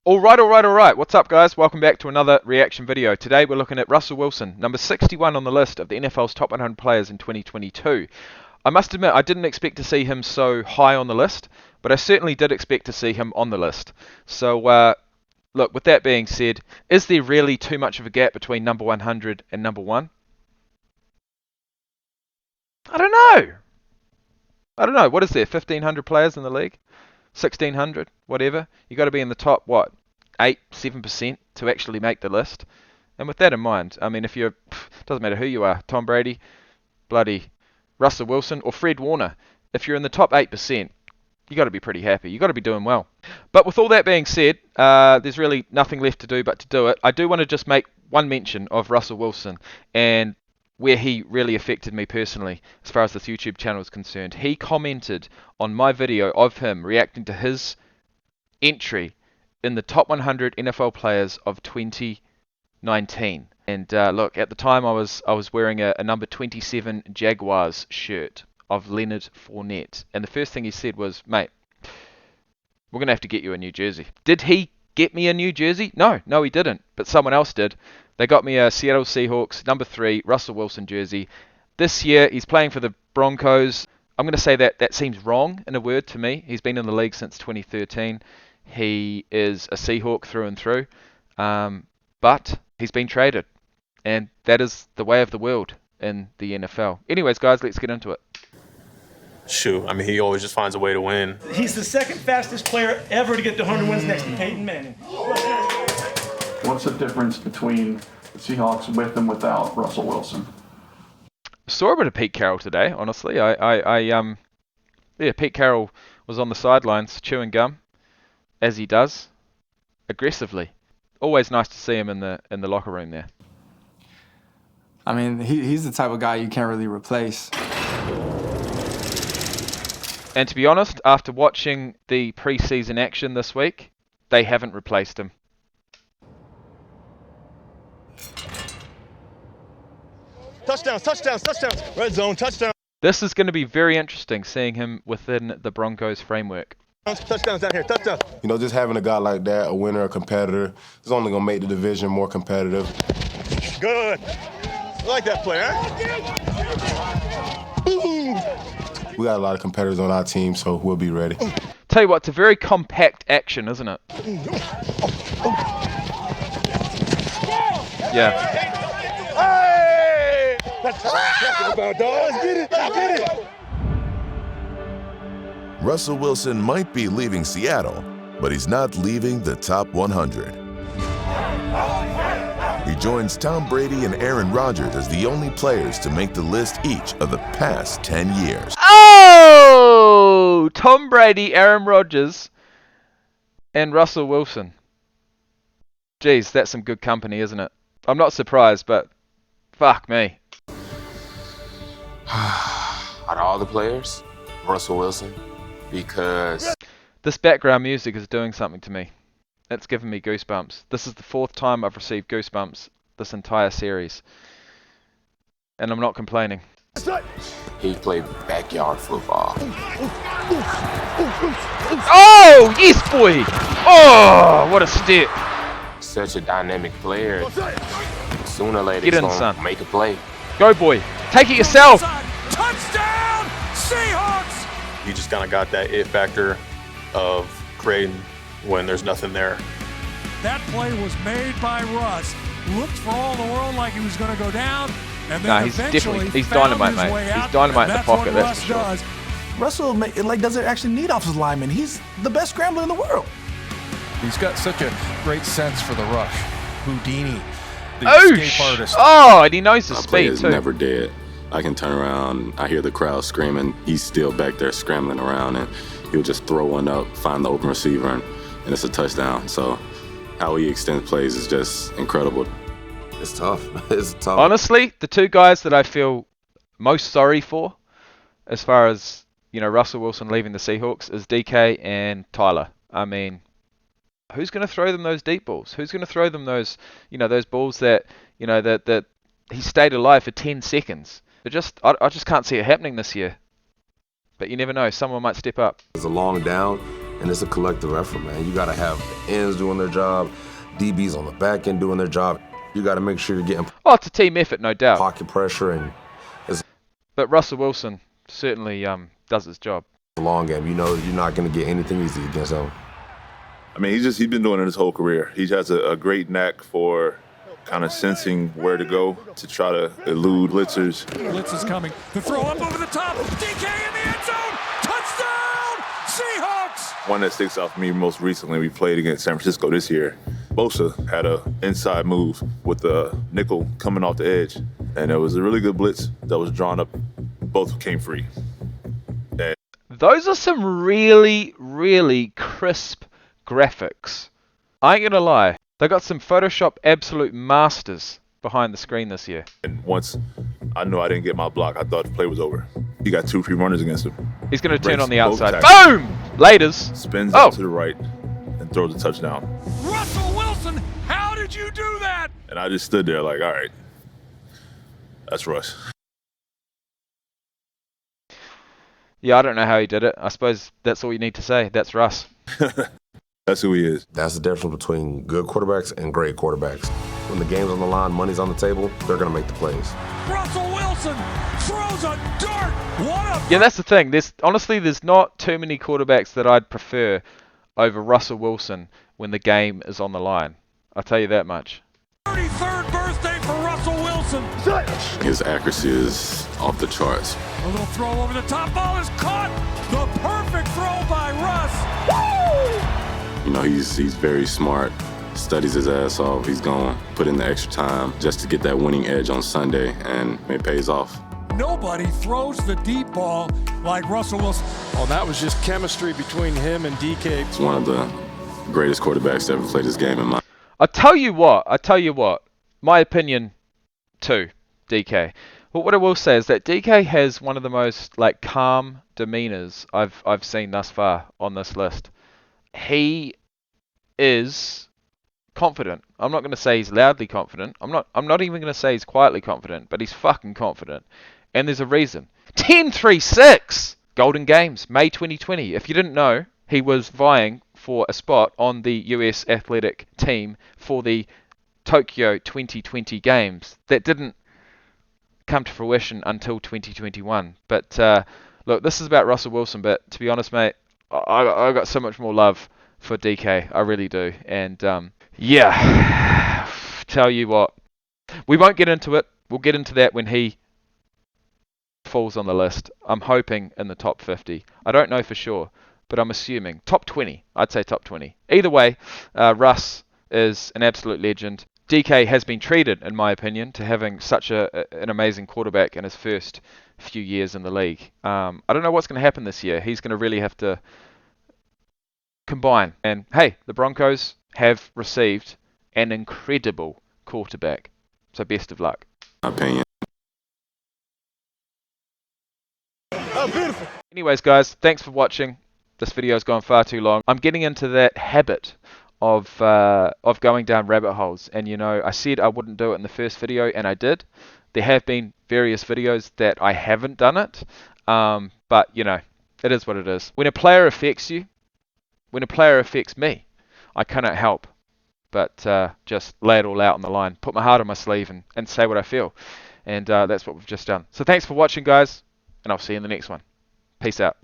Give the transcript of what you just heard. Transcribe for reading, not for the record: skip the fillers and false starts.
Alright. What's up, guys? Welcome back to another reaction video. Today we're looking at Russell Wilson, number 61 on the list of the NFL's top 100 players in 2022. I must admit, I didn't expect to see him so high on the list, but I certainly did expect to see him on the list. So, look, with that being said, is there really too much of a gap between number 100 and number 1? I don't know. What is there, 1,500 players in the league? 1,600, whatever. You got to be in the top, what, 8, 7% to actually make the list. And with that in mind, I mean, if you're, doesn't matter who you are, Tom Brady, bloody Russell Wilson, or Fred Warner, if you're in the top 8%, you got to be pretty happy. You got to be doing well. But with all that being said, there's really nothing left to do but to do it. I do want to just make one mention of Russell Wilson and where he really affected me personally as far as this YouTube channel is concerned. He commented on my video of him reacting to his entry in the top 100 NFL players of 2019. And look, at the time I was wearing a number 27 Jaguars shirt of Leonard Fournette. And the first thing he said was, mate, we're going to have to get you a new jersey. Did he get me a new jersey? No, he didn't. But someone else did. They got me a Seattle Seahawks number 3 Russell Wilson jersey. This year he's playing for the Broncos. I'm going to say that seems wrong in a word to me. He's been in the league since 2013. He is a Seahawk through and through. But he's been traded. And that is the way of the world in the NFL. Anyways, guys, let's get into it. Shoot, I mean, he always just finds a way to win. He's the second fastest player ever to get to 100 wins next to Peyton Manning. What's the difference between the Seahawks with and without Russell Wilson? Saw a bit of Pete Carroll today, honestly. Yeah, Pete Carroll was on the sidelines chewing gum, as he does, aggressively. Always nice to see him in the locker room there. I mean, he's the type of guy you can't really replace. And to be honest, after watching the preseason action this week, they haven't replaced him. Touchdowns. Red zone, touchdown. This is going to be very interesting, seeing him within the Broncos framework. Touchdowns down here, touchdowns. You know, just having a guy like that, a winner, a competitor, is only going to make the division more competitive. Good. I like that play, huh? Boom. We got a lot of competitors on our team, so we'll be ready. Tell you what, it's a very compact action, isn't it? Yeah. Hey! That's what I'm talking about, dog. Let's get it. Russell Wilson might be leaving Seattle, but he's not leaving the top 100. He joins Tom Brady and Aaron Rodgers as the only players to make the list each of the past 10 years. Oh! Tom Brady, Aaron Rodgers, and Russell Wilson. Jeez, that's some good company, isn't it? I'm not surprised, but fuck me. Out of all the players, Russell Wilson, because This background music is doing something to me. It's giving me goosebumps. This is the 4th time I've received goosebumps this entire series. And I'm not complaining. he played backyard football. Oh, yes, boy! Oh, what a step. Such a dynamic player. Sooner or later, Get he's in, gonna son. make a play. Go, boy. Take it yourself. Touchdown, Seahawks! He just kind of got that it factor of creating when there's nothing there. That play was made by Russ. Looked for all the world like he was going to go down, and then Nah, he's eventually he's found dynamite, his mate. way He's out, dynamite in and the pocket, what that's for sure. Russ does. Russell doesn't actually need offensive linemen. He's the best scrambler in the world. He's got such a great sense for the rush. Houdini, the Oosh! escape artist. Oh, and he knows his My play speed is too. never dead. I can turn around, I hear the crowd screaming, he's still back there scrambling around, and he'll just throw one up, find the open receiver, and it's a touchdown. So how he extends plays is just incredible. It's tough. It's tough. Honestly, the two guys that I feel most sorry for, as far as, you know, Russell Wilson leaving the Seahawks, is DK and Tyler. I mean, who's going to throw them those deep balls? Who's going to throw them those, you know, those balls that, you know, that he stayed alive for 10 seconds? I just can't see it happening this year. But you never know. Someone might step up. It's a long down, and it's a collective effort, man. You got to have the ends doing their job, DBs on the back end doing their job. You got to make sure you're getting it's a team effort, no doubt. Pocket pressure, and it's but Russell Wilson certainly does his job. A long game. You know you're not going to get anything easy against him. I mean, he's been doing it his whole career. He has a great knack for kind of sensing where to go to try to elude blitzers. Blitz is coming. The throw up over the top. DK in the end zone. Touchdown, Seahawks! One that sticks out for me most recently, we played against San Francisco this year. Bosa had a inside move with the nickel coming off the edge, and it was a really good blitz that was drawn up. Both came free. And those are some really, really crisp graphics. I ain't gonna lie. They got some Photoshop absolute masters behind the screen this year. And once I knew I didn't get my block, I thought the play was over. He got 2 free runners against him. He's going to turn on the outside. Tackles. Boom! Laters. Spins up to the right and throws a touchdown. Russell Wilson, how did you do that? And I just stood there like, all right, that's Russ. Yeah, I don't know how he did it. I suppose that's all you need to say. That's Russ. That's who he is. That's the difference between good quarterbacks and great quarterbacks. When the game's on the line, money's on the table, they're going to make the plays. Russell Wilson throws a dart. Yeah, that's the thing. There's not too many quarterbacks that I'd prefer over Russell Wilson when the game is on the line. I'll tell you that much. 33rd birthday for Russell Wilson. His accuracy is off the charts. A little throw over the top. Ball is caught. The perfect throw by Russ. Woo! You know, he's very smart, studies his ass off. He's going to put in the extra time just to get that winning edge on Sunday, and it pays off. Nobody throws the deep ball like Russell Wilson. Oh, that was just chemistry between him and DK. He's one of the greatest quarterbacks to ever play this game in my. I tell you what. My opinion, too, DK. But what I will say is that DK has one of the most calm demeanors I've seen thus far on this list. He is confident. I'm not going to say he's loudly confident. I'm not even going to say he's quietly confident, but he's fucking confident. And there's a reason. 10-3-6! Golden Games, May 2020. If you didn't know, he was vying for a spot on the US athletic team for the Tokyo 2020 Games. That didn't come to fruition until 2021. But look, this is about Russell Wilson, but to be honest, mate, I got so much more love for DK. I really do. And yeah, tell you what, we won't get into it. We'll get into that when he falls on the list. I'm hoping in the top 50. I don't know for sure, but I'm assuming top 20. I'd say top 20. Either way, Russ is an absolute legend. DK has been treated, in my opinion, to having such an amazing quarterback in his first few years in the league. I don't know what's going to happen this year. He's going to really have to combine. And hey, the Broncos have received an incredible quarterback. So best of luck. Opinion. Oh, beautiful. Anyways, guys, thanks for watching. This video's gone far too long. I'm getting into that habit of going down rabbit holes, and you know, I said I wouldn't do it in the first video, and I did. There have been various videos that I haven't done it, but you know, it is what it is. When a player affects you, when a player affects me, I cannot help but just lay it all out on the line, put my heart on my sleeve, and say what I feel, and that's what we've just done. So thanks for watching, guys, and I'll see you in the next one. Peace out.